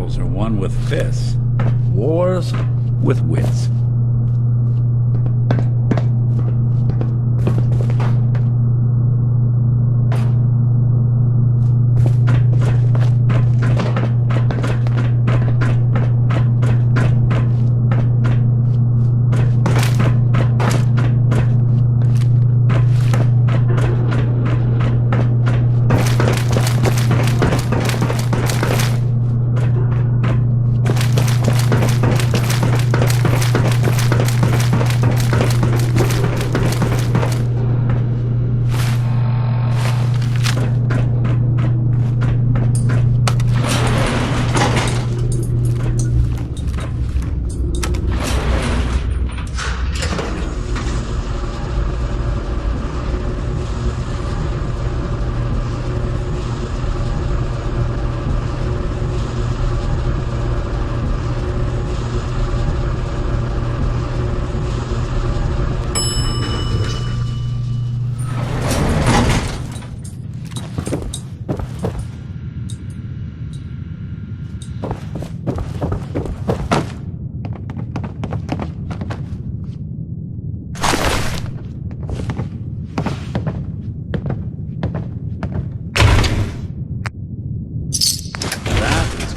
battles are won with fists, wars with wits.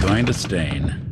Going to stain.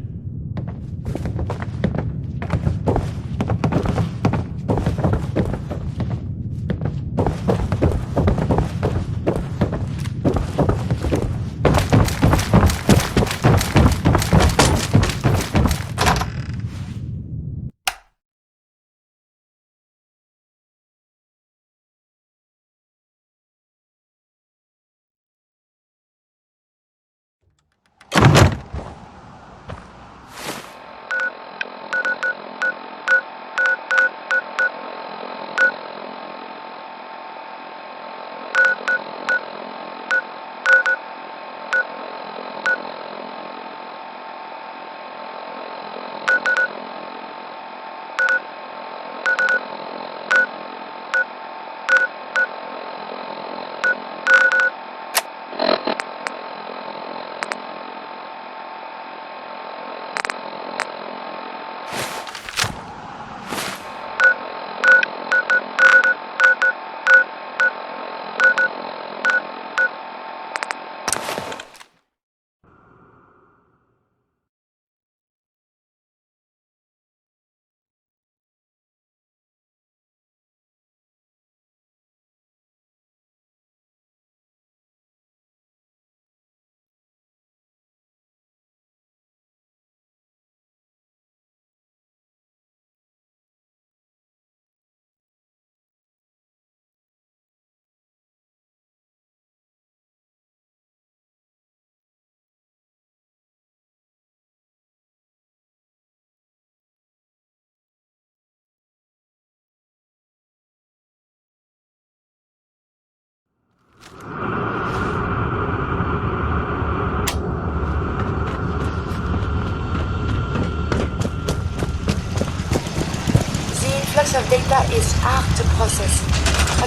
Influx of data is hard to process.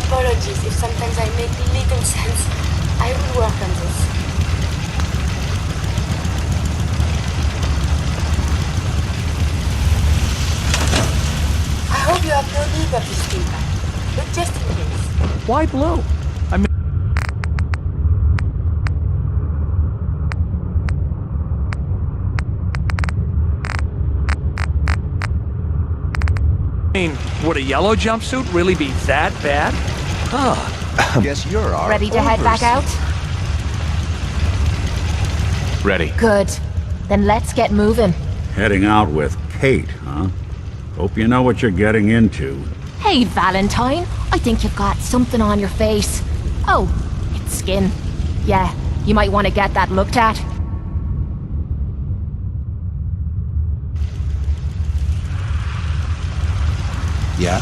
Apologies if sometimes I make little sense. I will work on this. I hope you have no need of this feedback, but just in case. Why blue? Would a yellow jumpsuit really be that bad? Guess you're our Ready to head back out? Ready. Good. Then let's get moving. Heading out with Kate, huh? Hope you know what you're getting into. Hey, Valentine. I think you've got something on your face. Oh, it's skin. Yeah, you might want to get that looked at. Yeah?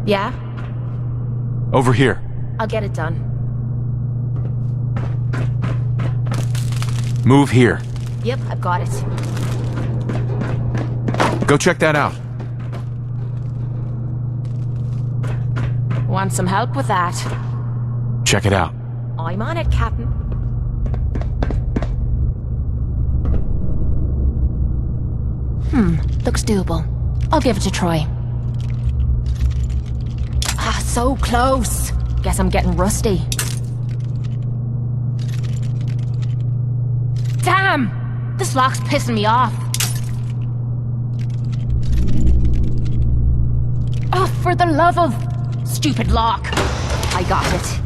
Yeah? Over here. I'll get it done. Move here. Yep, I've got it. Go check that out. Want some help with that? Check it out. I'm on it, Captain. Looks doable. I'll give it a try. Ah, so close. Guess I'm getting rusty. Damn! This lock's pissing me off. Oh, for the love of... Stupid lock. I got it.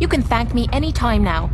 You can thank me any time now.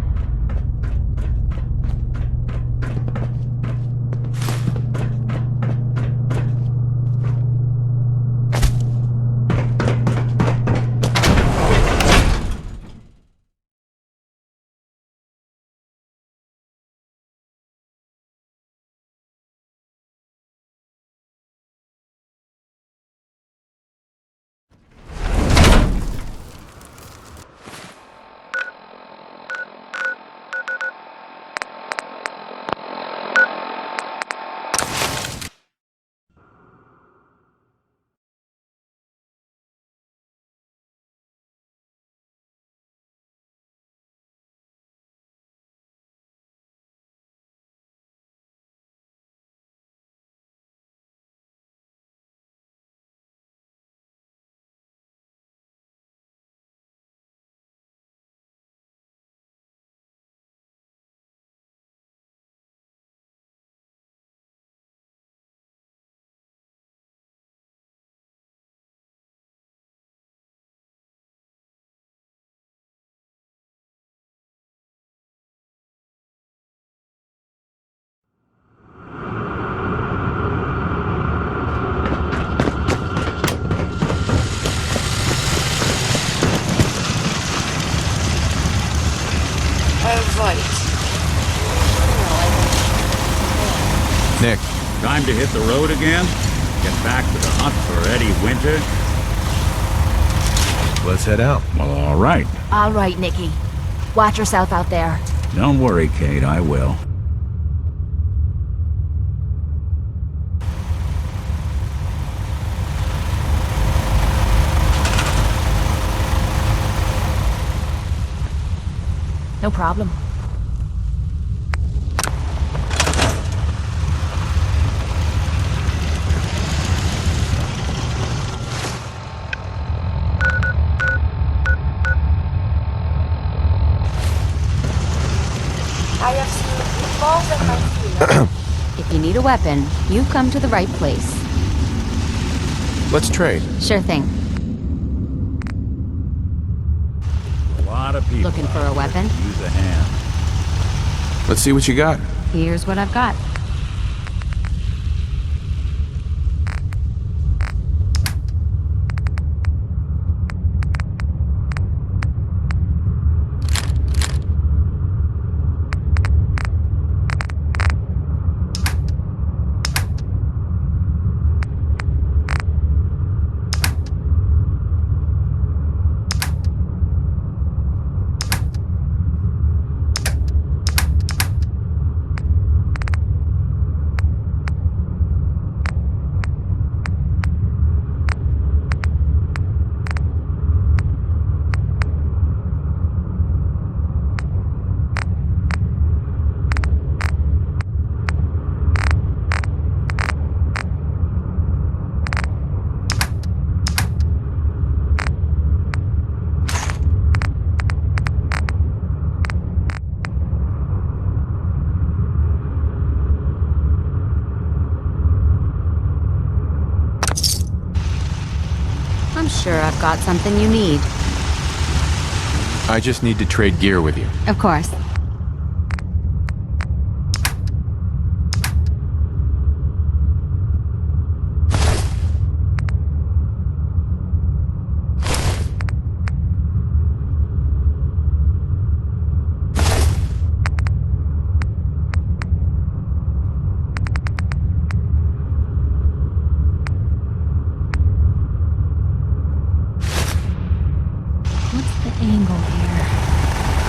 Right. Nick, Time to hit the road again? Get back to the hunt for Eddie Winter? let's head out. Well, all right. All right, Nikki. Watch yourself out there. Don't worry, Kate, I will. No problem. I have seen more than my fear. If you need a weapon, you've come to the right place. Let's trade. Sure thing. A lot of people Looking for a out there weapon? could use a hand. Let's see what you got. Here's what I've got. I'm sure I've got something you need. I just need to trade gear with you. Of course.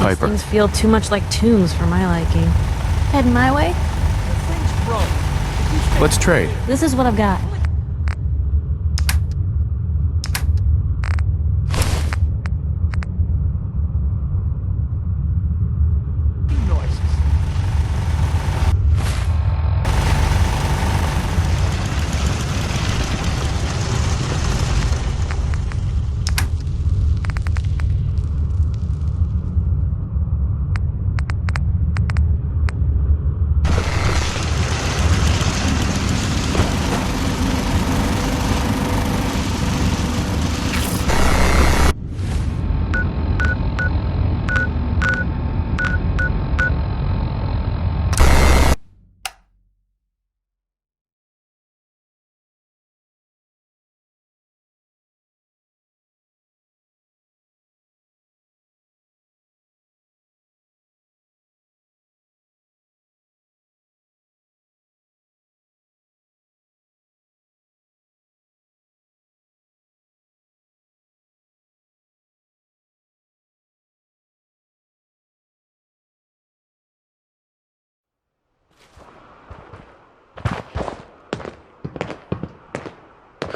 Piper. Things feel too much like tombs for my liking. Heading my way? Let's trade. This is what I've got.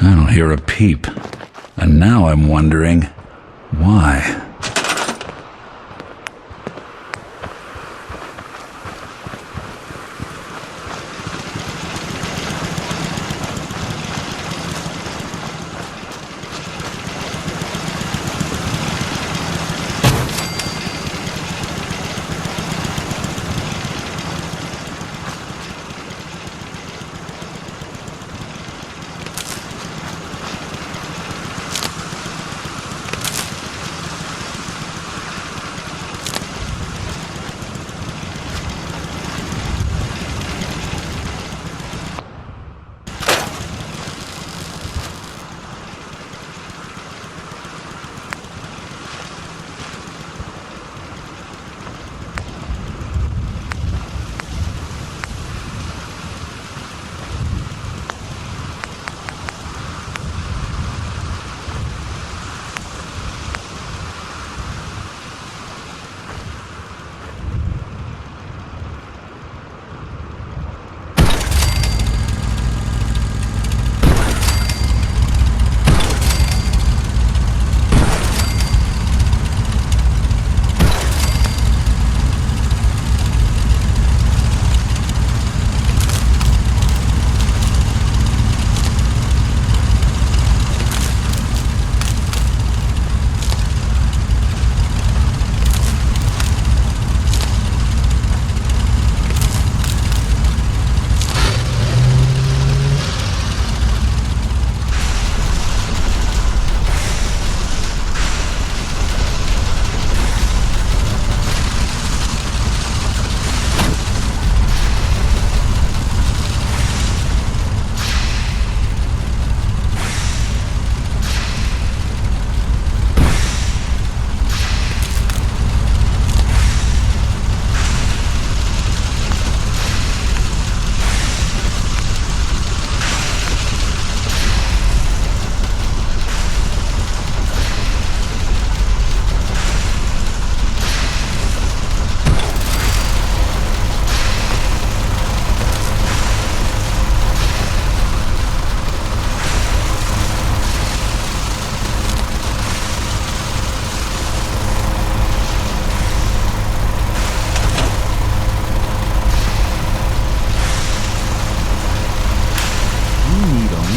I don't hear a peep. And now I'm wondering why.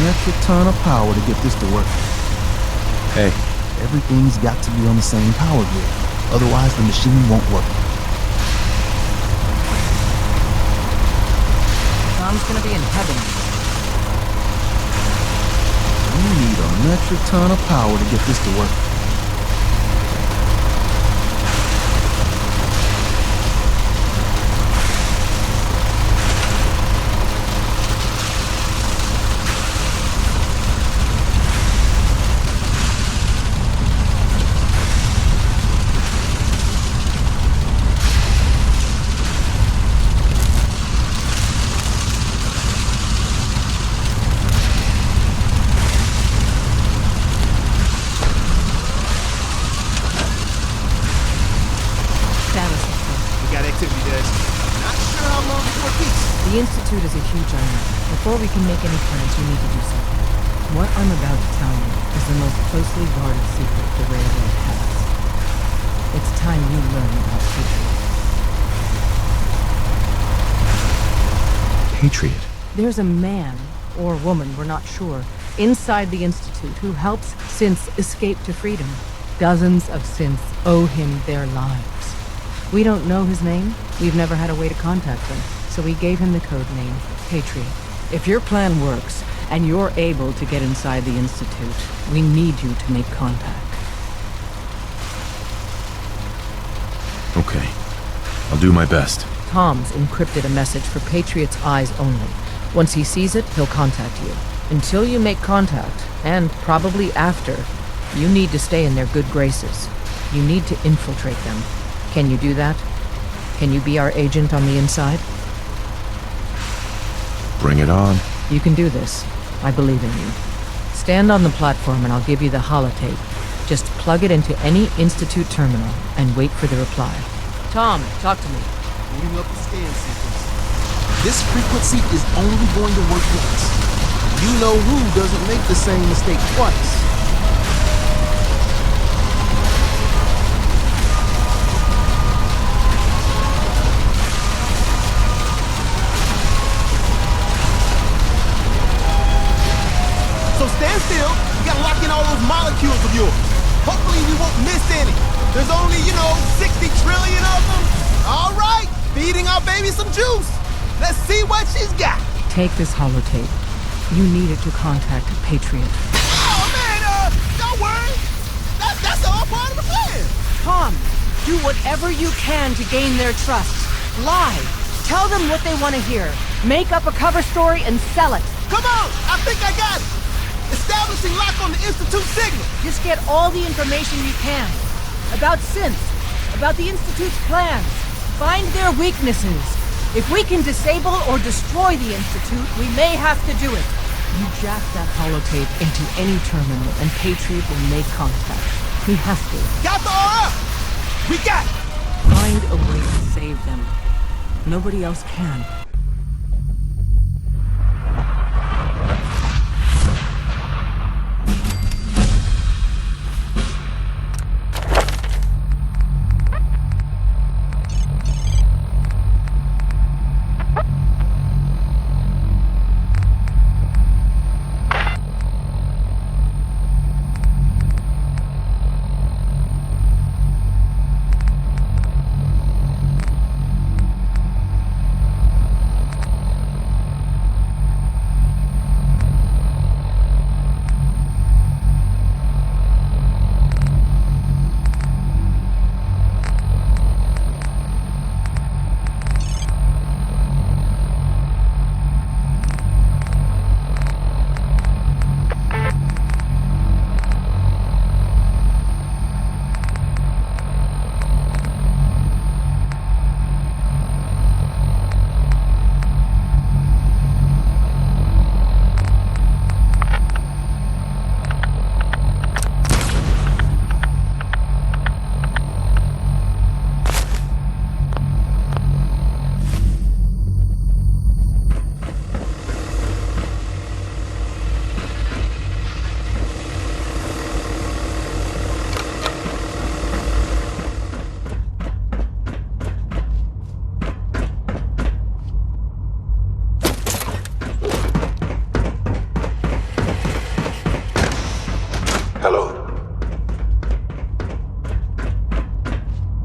Metric ton of power to get this to work. Hey, Everything's got to be on the same power grid. Otherwise, the machine won't work. Tom's gonna be in heaven. We need a metric ton of power to get this to work. activity does. Not sure how long before peace. The Institute is a huge unknown. Before we can make any plans, you need to do something. What I'm about to tell you is the most closely guarded secret the Railroad has. It's time you learn about Patriot. Patriot? There's a man, or woman, we're not sure, inside the Institute who helps synths escape to freedom. Dozens of synths owe him their lives. We don't know his name. We've never had a way to contact him, so we gave him the code name, Patriot. If your plan works, and you're able to get inside the Institute, we need you to make contact. Okay. I'll do my best. Tom's encrypted a message for Patriot's eyes only. Once he sees it, he'll contact you. Until you make contact, and probably after, you need to stay in their good graces. You need to infiltrate them. Can you do that? Can you be our agent on the inside? Bring it on. You can do this. I believe in you. Stand on the platform and I'll give you the holotape. Just plug it into any Institute terminal and wait for the reply. Tom, talk to me. Booting up the scan sequence. This frequency is only going to work once. You know who doesn't make the same mistake twice. So stand still. You gotta lock in all those molecules of yours. Hopefully we won't miss any. There's only, 60 trillion of them. All right, feeding our baby some juice. Let's see what she's got. Take this holotape. You need it to contact Patriot. Oh, man, don't worry. That's all part of the plan. Tom, do whatever you can to gain their trust. Lie. Tell them what they want to hear. Make up a cover story and sell it. Come on, I think I got it. Establishing lock on the Institute signal. Just get all the information you can. About synths. About the Institute's plans. Find their weaknesses. If we can disable or destroy the Institute, we may have to do it. You jack that holotape into any terminal and Patriot will make contact. He has to. Got the RF! We got it! Find a way to save them. Nobody else can.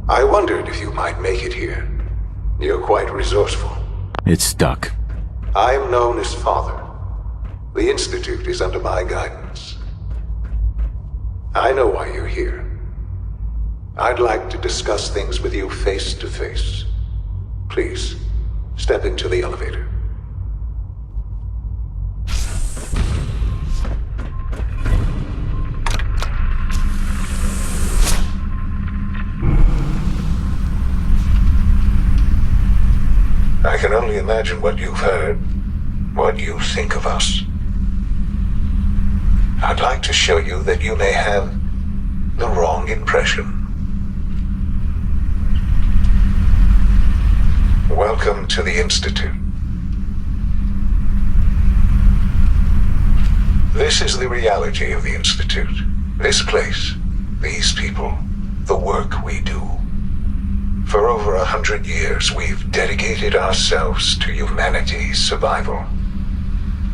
I wondered if you might make it here. You're quite resourceful. It's stuck. I'm known as Father. The Institute is under my guidance. I know why you're here. I'd like to discuss things with you face to face. Please, step into the elevator. I can only imagine what you've heard, what you think of us. I'd like to show you that you may have the wrong impression. Welcome to the Institute. This is the reality of the Institute. This place, these people, the work we do. For over 100 years, we've dedicated ourselves to humanity's survival.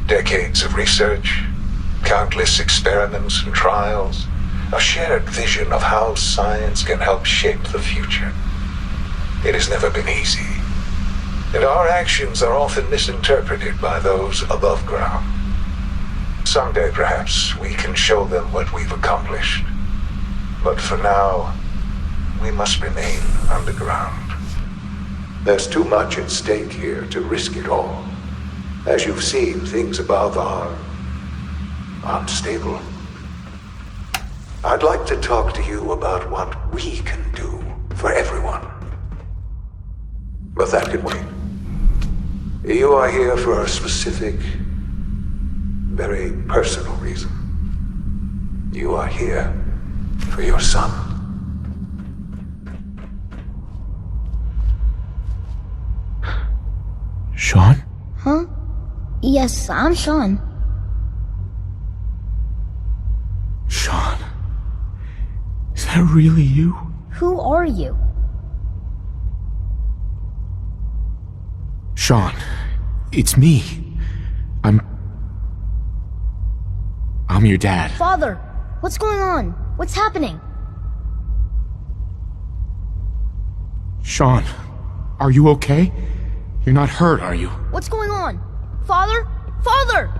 Decades of research, countless experiments and trials, a shared vision of how science can help shape the future. It has never been easy, and our actions are often misinterpreted by those above ground. Someday, perhaps, we can show them what we've accomplished. But for now, we must remain underground. There's too much at stake here to risk it all. As you've seen, things above are unstable. I'd like to talk to you about what we can do for everyone. But that can wait. You are here for a specific, very personal reason. You are here for your son. Sean? Huh? Yes, I'm Sean. Sean? Is that really you? Who are you? Sean, it's me. I'm your dad. Father, what's going on? What's happening? Sean, are you okay? You're not hurt, are you? What's going on? Father? Father!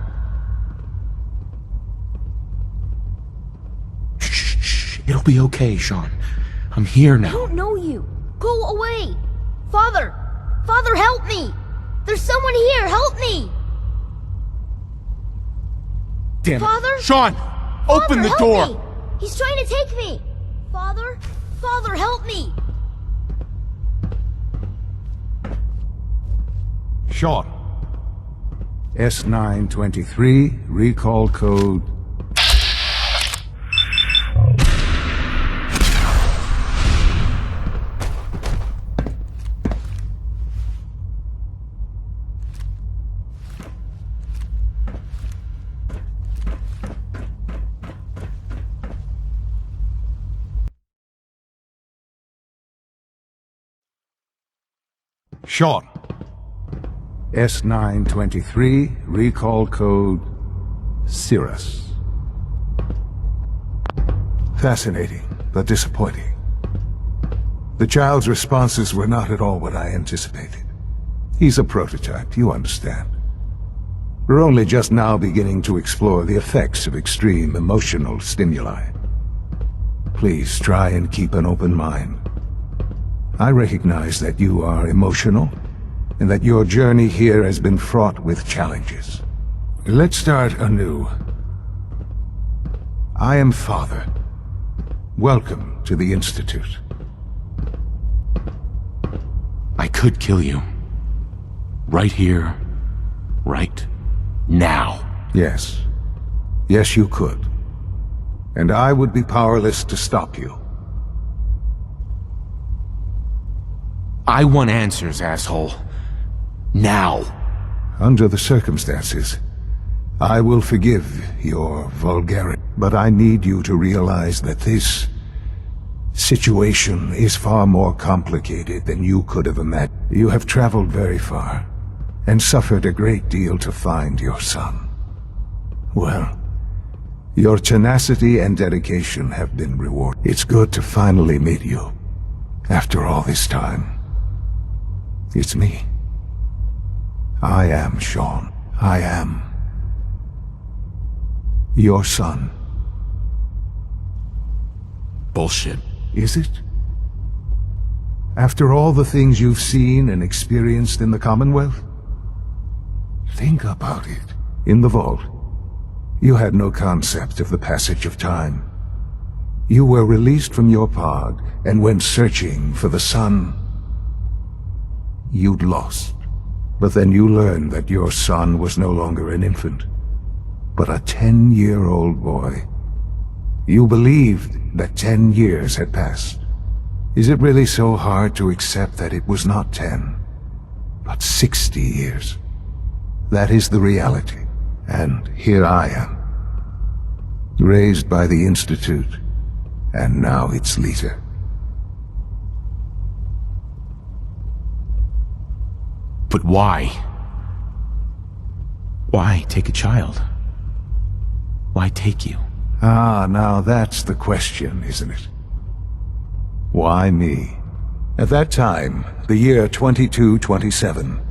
Shh. It'll be okay, Sean. I'm here I now. don't know you. Go away. Father! Father, help me! There's someone here! Help me! Damn it. Father? Sean! Open the Father, door! help me! He's trying to take me! Father? Father, help me! Sean. S923, recall code... Sean. S923, recall code Cirrus. Fascinating, but disappointing. The child's responses were not at all what I anticipated. He's a prototype, you understand. We're only just now beginning to explore the effects of extreme emotional stimuli. Please try and keep an open mind. I recognize that you are emotional, and that your journey here has been fraught with challenges. Let's start anew. I am Father. Welcome to the Institute. I could kill you. Right here. Right now. Yes. Yes, you could. And I would be powerless to stop you. I want answers, asshole. Now. Under the circumstances, I will forgive your vulgarity, but I need you to realize that this situation is far more complicated than you could have imagined. You have traveled very far, and suffered a great deal to find your son. Well, your tenacity and dedication have been rewarded. It's good to finally meet you, after all this time. It's me. I am Sean. I am your son. Bullshit. Is it? After all the things you've seen and experienced in the Commonwealth? Think about it. In the vault, you had no concept of the passage of time. You were released from your pod and went searching for the son you'd lost. But then you learned that your son was no longer an infant, but a 10-year-old boy. You believed that 10 years had passed. Is it really so hard to accept that it was not 10, But 60 years. That is the reality. And here I am. Raised by the Institute, and now its leader. But why? Why take a child? Why take you? Ah, now that's the question, isn't it? Why me? At that time, the year 2227,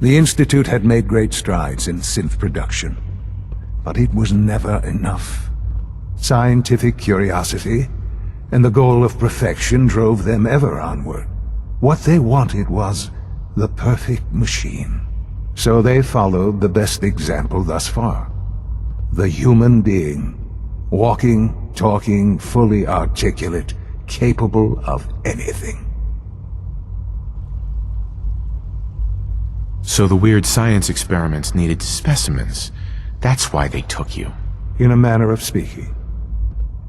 the Institute had made great strides in synth production. But it was never enough. Scientific curiosity and the goal of perfection drove them ever onward. What they wanted was the perfect machine. So they followed the best example thus far. The human being. Walking, talking, fully articulate, capable of anything. So the weird science experiments needed specimens. That's why they took you. In a manner of speaking.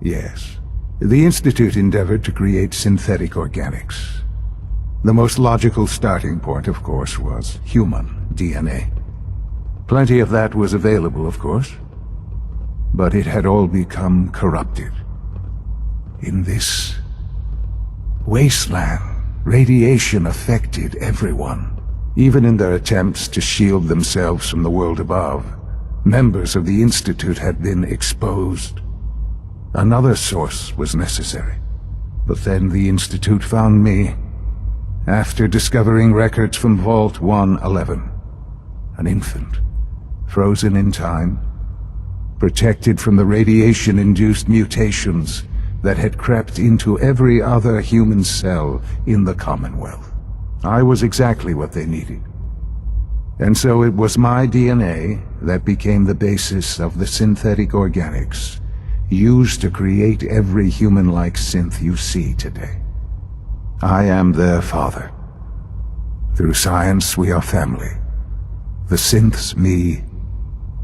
Yes. The Institute endeavored to create synthetic organics. The most logical starting point, of course, was human DNA. Plenty of that was available, of course. But it had all become corrupted. In this wasteland, radiation affected everyone. Even in their attempts to shield themselves from the world above, members of the Institute had been exposed. Another source was necessary. But then the Institute found me, after discovering records from Vault 111. An infant, frozen in time, protected from the radiation-induced mutations that had crept into every other human cell in the Commonwealth. I was exactly what they needed. And so it was my DNA that became the basis of the synthetic organics used to create every human-like synth you see today. I am their father. Through science, we are family. The synths, me,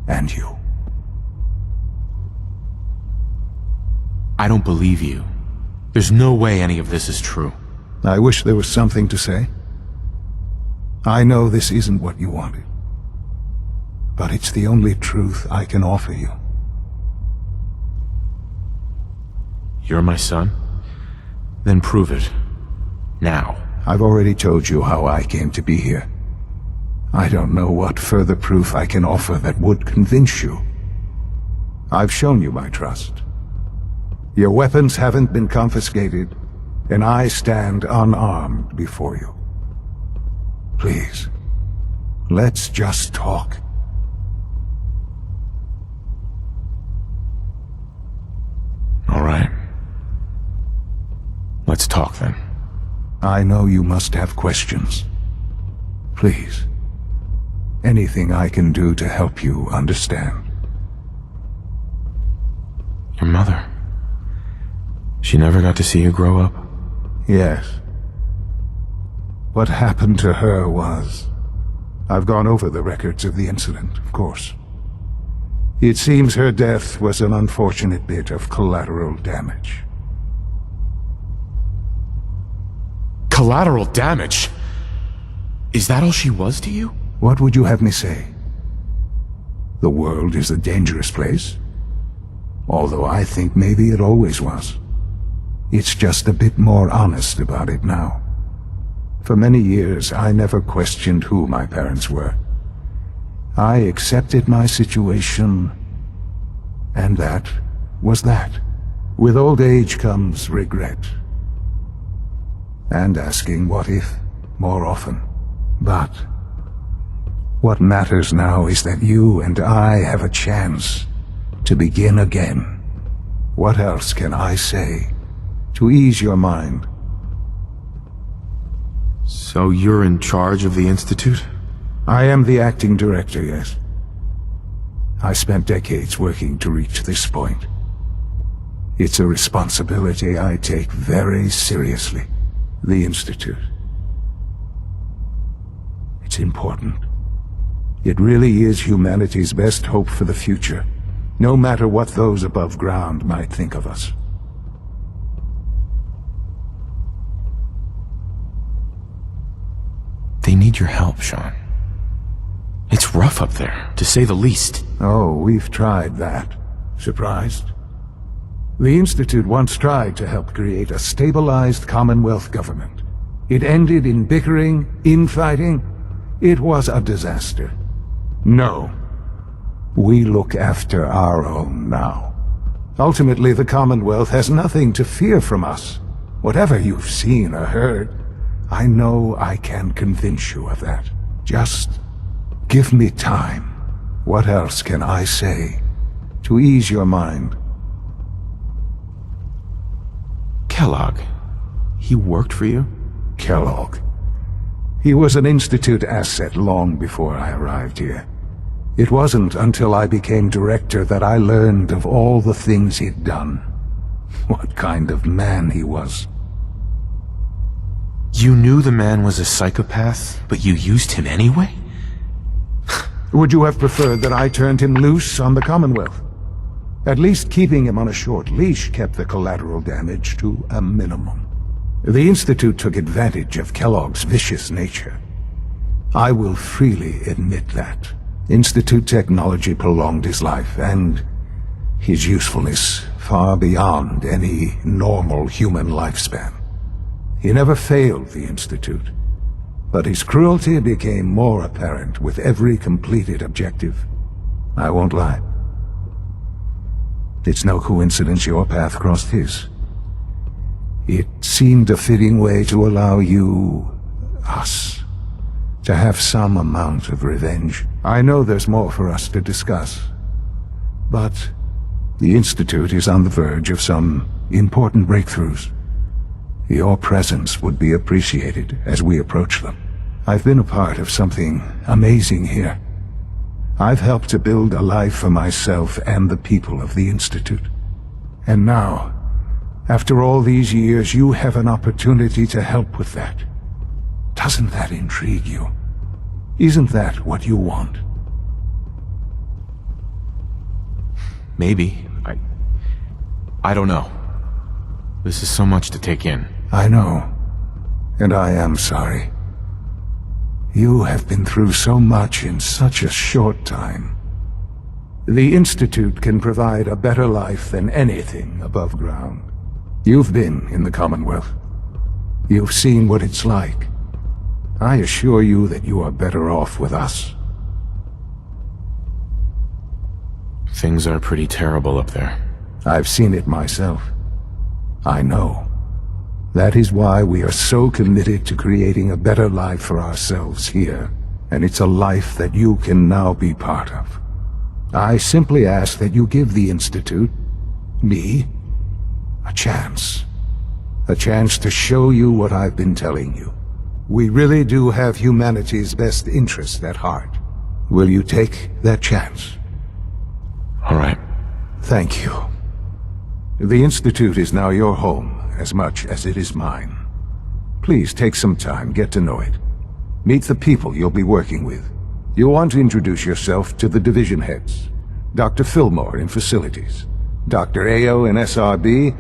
and you. I don't believe you. There's no way any of this is true. I wish there was something to say. I know this isn't what you wanted. But it's the only truth I can offer you. You're my son? Then prove it. Now. I've already told you how I came to be here. I don't know what further proof I can offer that would convince you. I've shown you my trust. Your weapons haven't been confiscated, and I stand unarmed before you. Please, let's just talk. All right. Let's talk then. I know you must have questions. Please, anything I can do to help you understand. Your mother. She never got to see you grow up? Yes. What happened to her was... I've gone over the records of the incident, of course. It seems her death was an unfortunate bit of collateral damage. Collateral damage? Is that all she was to you? What would you have me say? The world is a dangerous place. Although I think maybe it always was. It's just a bit more honest about it now. For many years, I never questioned who my parents were. I accepted my situation, and that was that. With old age comes regret. And asking what if more often. But what matters now is that you and I have a chance to begin again. What else can I say to ease your mind? So you're in charge of the Institute? I am the acting director, yes. I spent decades working to reach this point. It's a responsibility I take very seriously. The Institute. It's important. It really is humanity's best hope for the future, no matter what those above ground might think of us. They need your help, Sean. It's rough up there, to say the least. Oh, we've tried that. Surprised? The Institute once tried to help create a stabilized Commonwealth government. It ended in bickering, infighting. It was a disaster. No. We look after our own now. Ultimately, the Commonwealth has nothing to fear from us. Whatever you've seen or heard, I know I can convince you of that. Just give me time. What else can I say to ease your mind? Kellogg. He worked for you? Kellogg. He was an Institute asset long before I arrived here. It wasn't until I became director that I learned of all the things he'd done. What kind of man he was. You knew the man was a psychopath, but you used him anyway? Would you have preferred that I turned him loose on the Commonwealth? At least keeping him on a short leash kept the collateral damage to a minimum. The Institute took advantage of Kellogg's vicious nature. I will freely admit that. Institute technology prolonged his life, and his usefulness far beyond any normal human lifespan. He never failed the Institute, but his cruelty became more apparent with every completed objective. I won't lie. It's no coincidence your path crossed his. It seemed a fitting way to allow you, us, to have some amount of revenge. I know there's more for us to discuss, but the Institute is on the verge of some important breakthroughs. Your presence would be appreciated as we approach them. I've been a part of something amazing here. I've helped to build a life for myself and the people of the Institute. And now, after all these years, you have an opportunity to help with that. Doesn't that intrigue you? Isn't that what you want? Maybe. I don't know. This is so much to take in. I know. And I am sorry. You have been through so much in such a short time. The Institute can provide a better life than anything above ground. You've been in the Commonwealth. You've seen what it's like. I assure you that you are better off with us. Things are pretty terrible up there. I've seen it myself. I know. That is why we are so committed to creating a better life for ourselves here. And it's a life that you can now be part of. I simply ask that you give the Institute, me, a chance. A chance to show you what I've been telling you. We really do have humanity's best interest at heart. Will you take that chance? All right. Thank you. The Institute is now your home as much as it is mine. Please take some time, get to know it. Meet the people you'll be working with. You'll want to introduce yourself to the division heads. Dr. Fillmore in Facilities, Dr. Ao in SRB,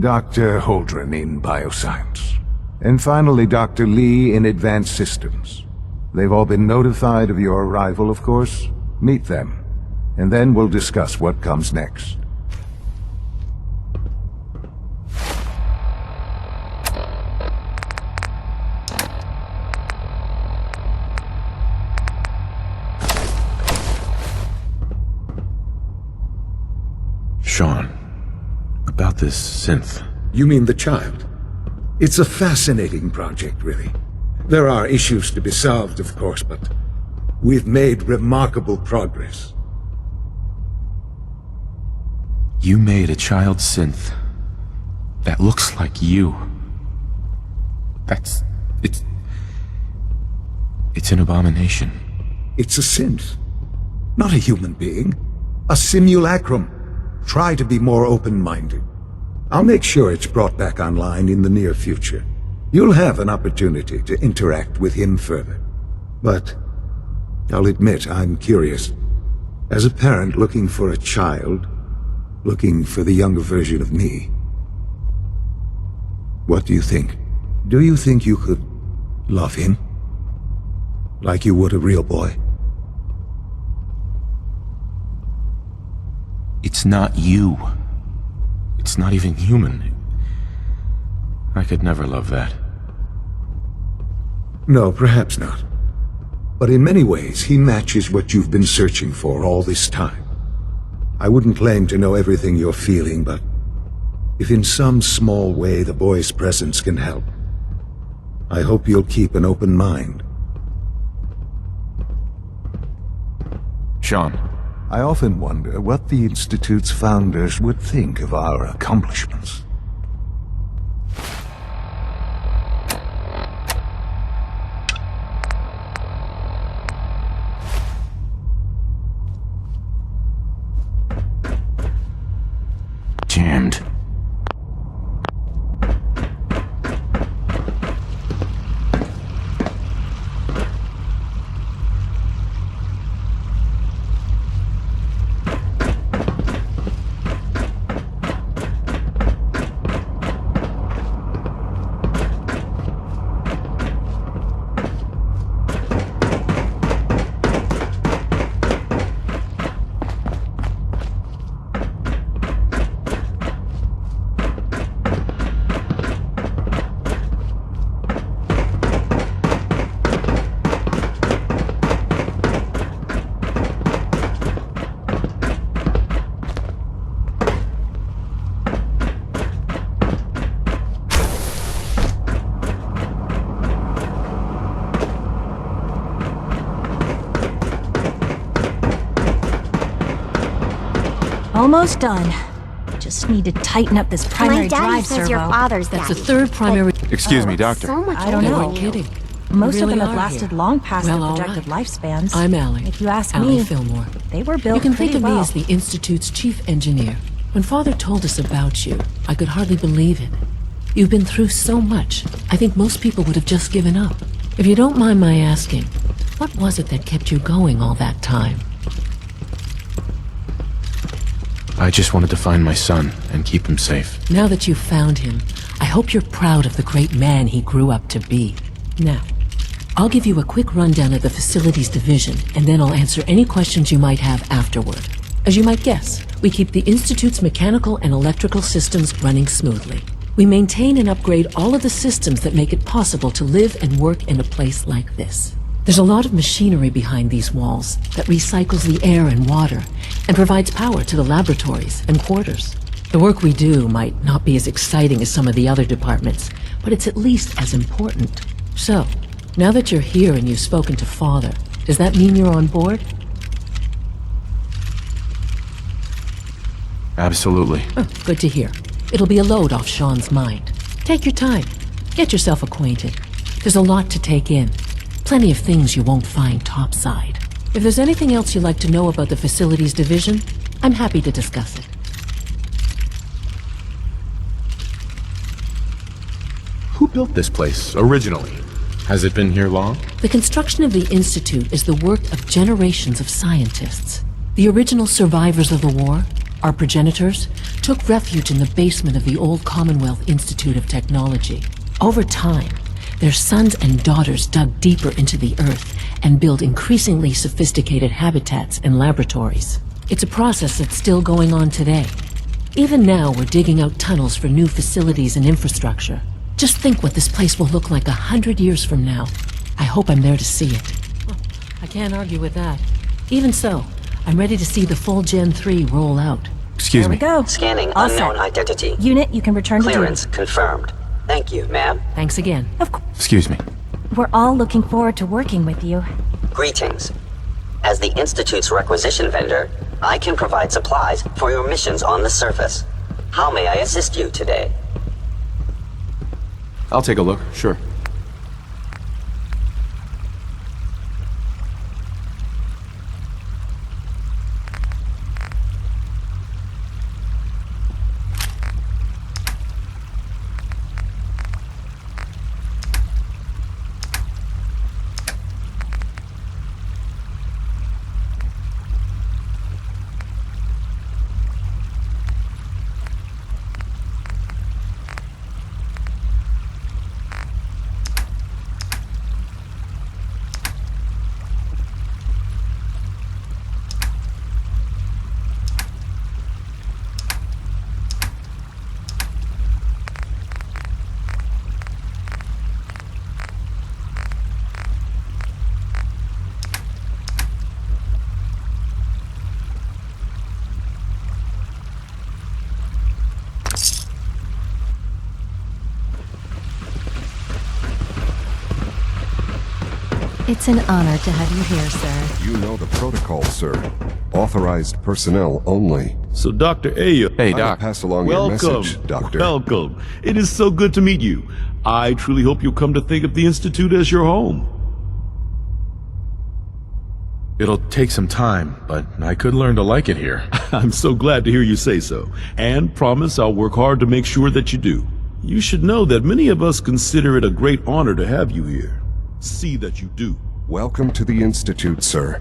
Dr. Holdren in Bioscience, and finally Dr. Lee in Advanced Systems. They've all been notified of your arrival, of course. Meet them, and then we'll discuss what comes next. Sean, about this synth. You mean the child? It's a fascinating project, really. There are issues to be solved, of course, but we've made remarkable progress. You made a child synth that looks like you. It's an abomination. It's a synth, not a human being. A simulacrum. Try to be more open-minded. I'll make sure it's brought back online in the near future. You'll have an opportunity to interact with him further. But I'll admit I'm curious. As a parent looking for a child, looking for the younger version of me, what do you think? Do you think you could love him? like you would a real boy. It's not you. It's not even human. I could never love that. No, perhaps not. But in many ways, he matches what you've been searching for all this time. I wouldn't claim to know everything you're feeling, but if in some small way the boy's presence can help, I hope you'll keep an open mind. Sean. I often wonder what the Institute's founders would think of our accomplishments. Jammed. Almost done. Just need to tighten up this primary drive servo. Your father's That's daddy. the third primary. Excuse me, Doctor. So much I don't older know. than you. Kidding. Most You of really them have are lasted here. long past Well, their all projected right. lifespans. I'm Allie. If you ask Allie me, Fillmore. they were built You can think pretty of well. me as the Institute's chief engineer. When Father told us about you, I could hardly believe it. You've been through so much, I think most people would have just given up. If you don't mind my asking, what was it that kept you going all that time? I just wanted to find my son and keep him safe. Now that you've found him, I hope you're proud of the great man he grew up to be. Now, I'll give you a quick rundown of the facilities division, and then I'll answer any questions you might have afterward. As you might guess, we keep the Institute's mechanical and electrical systems running smoothly. We maintain and upgrade all of the systems that make it possible to live and work in a place like this. There's a lot of machinery behind these walls that recycles the air and water and provides power to the laboratories and quarters. The work we do might not be as exciting as some of the other departments, but it's at least as important. So, now that you're here and you've spoken to Father, does that mean you're on board? Absolutely. Oh, good to hear. It'll be a load off Sean's mind. Take your time. Get yourself acquainted. There's a lot to take in. Plenty of things you won't find topside. If there's anything else you'd like to know about the facilities division, I'm happy to discuss it. Who built this place originally? Has it been here long? The construction of the Institute is the work of generations of scientists. The original survivors of the war, our progenitors, took refuge in the basement of the old Commonwealth Institute of Technology. Over time, their sons and daughters dug deeper into the earth and built increasingly sophisticated habitats and laboratories. It's a process that's still going on today. Even now, we're digging out tunnels for new facilities and infrastructure. Just think what this place will look like 100 years from now. I hope I'm there to see it. I can't argue with that. Even so, I'm ready to see the full Gen 3 roll out. Excuse me. There we go. Scanning All unknown set. identity. Unit, you can return Clearance to duty. confirmed. Thank you, ma'am. Thanks again. Of course. Excuse me. We're all looking forward to working with you. Greetings. As the Institute's requisition vendor, I can provide supplies for your missions on the surface. How may I assist you today? I'll take a look, sure. It's an honor to have you here, sir. You know the protocol, sir. Authorized personnel only. So, Dr. Ayo... Hey, I'll Doc. pass along your Welcome. message, Doctor. Welcome. It is so good to meet you. I truly hope you'll come to think of the Institute as your home. It'll take some time, but I could learn to like it here. I'm so glad to hear you say so, and promise I'll work hard to make sure that you do. You should know that many of us consider it a great honor to have you here. See that you do. Welcome to the Institute, sir.